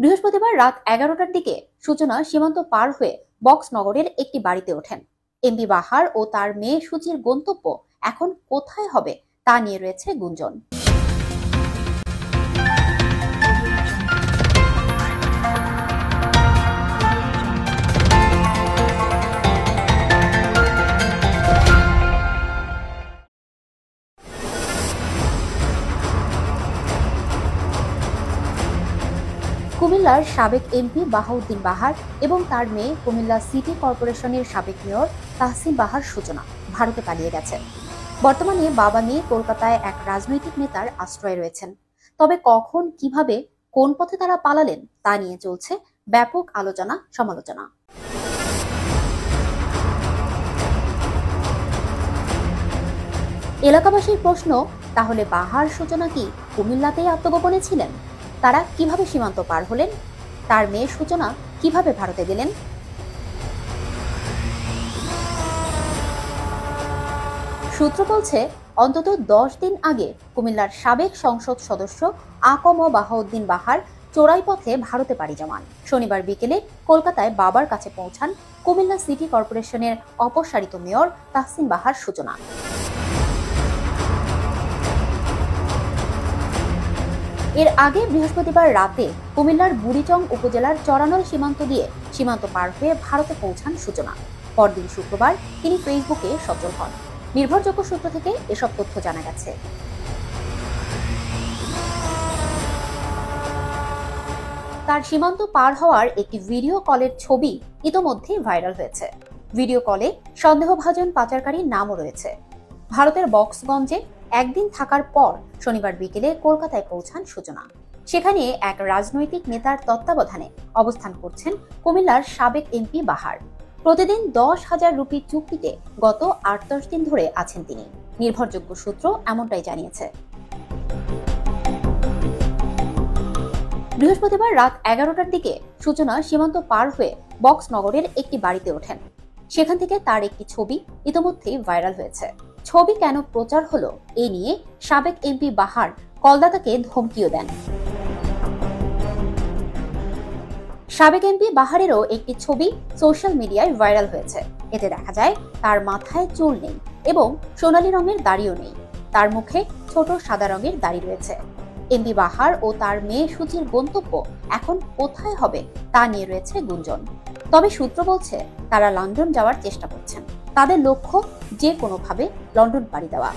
বৃহস্পতিবার রাত 11টার দিকে সূচনা সীমান্ত পার হয়ে বক্সনগরের একটি বাড়িতে ওঠেন। এমপি বাহার ও তার মেয়ে সুচির গন্তব্য এখন কোথায় হবে তা নিয়ে রয়েছে গুঞ্জন। কুমিল্লার সাবেক এমপি বাহাউদ্দিন বাহার এবং তার মেয়ে কুমিল্লা সিটি কর্পোরেশনের সাবেক মেয়র তাহসিন বাহার সূচনা ভারতে পালিয়ে গেছে। বর্তমানে বাবা মেয়ে কলকাতায় এক রাজনৈতিক নেতার আশ্রয়ে রয়েছেন। তবে কখন, কিভাবে, কোন পথে তারা পালালেন তা নিয়ে চলছে ব্যাপক আলোচনা সমালোচনা। এলাকাবাসীর প্রশ্ন, তাহলে বাহার সূচনা কি কুমিল্লাতেই আত্মগোপনে ছিলেন? তারা কিভাবে সীমান্ত পার হলেন? তার মেয়ে সূচনা কিভাবে ভারতে গেলেন? সূত্র বলছে, অন্তত 10 দিন আগে কুমিল্লার সাবেক সংসদ সদস্য আকম বাহাউদ্দিন বাহার চোরাই পথে ভারতে পাড়ি জমান। শনিবার বিকেলে কলকাতায় বাবার কাছে পৌঁছান কুমিল্লা সিটি কর্পোরেশনের অপসারিত মেয়র তাহসিন বাহার সূচনা। এর আগে বৃহস্পতিবার রাতে কুমিল্লার বুড়িচং উপজেলার চরানল সীমান্ত দিয়ে সীমান্ত পার হয়ে ভারতে পৌঁছান সূচনা। পরদিন শুক্রবার তিনি ফেসবুকে সচল হন। নির্ভরযোগ্য সূত্র থেকে এসব তথ্য জানা গেছে। তার সীমান্ত পার হওয়ার একটি ভিডিও কলের ছবি ইতোমধ্যেই ভাইরাল হয়েছে। ভিডিও কলে সন্দেহভাজন পাচারকারীর নামও রয়েছে। ভারতের বক্সগঞ্জে একদিন থাকার পর শনিবার বিকেলে কলকাতায় পৌঁছান সূচনা। সেখানে এক রাজনৈতিক নেতার তত্ত্বাবধানে অবস্থান করছেন কুমিল্লার সাবেক এমপি বাহার। প্রতিদিন 10,000 রুপি চুক্তিতে গত 8-10 দিন ধরে আছেন তিনি। নির্ভরযোগ্য সূত্র এমনটাই জানিয়েছে। বৃহস্পতিবার রাত 11টার দিকে সূচনা সীমান্ত পার হয়ে বক্সনগরের একটি বাড়িতে ওঠেন। সেখান থেকে তার একটি ছবি ইতোমধ্যেই ভাইরাল হয়েছে। ছবি কেন প্রচার হলো এ নিয়ে সাবেক এমপি বাহার কলদাতাকে ধমকিও দেন। সাবেক এমপি বাহারেরও একটি ছবি সোশ্যাল মিডিয়ায় ভাইরাল হয়েছে। এতে দেখা যায় তার মাথায় চুল নেই এবং সোনালী রঙের দাড়িও নেই। তার মুখে ছোট সাদা রঙের দাড়ি রয়েছে। এমপি বাহার ও তার মেয়ে সুচির গন্তব্য এখন কোথায় হবে তা নিয়ে রয়েছে গুঞ্জন। তবে সূত্র বলছে, তারা লন্ডন যাওয়ার চেষ্টা করছেন। তাদের লক্ষ্য যে কোনোভাবে লন্ডন পাড়ি দেওয়া।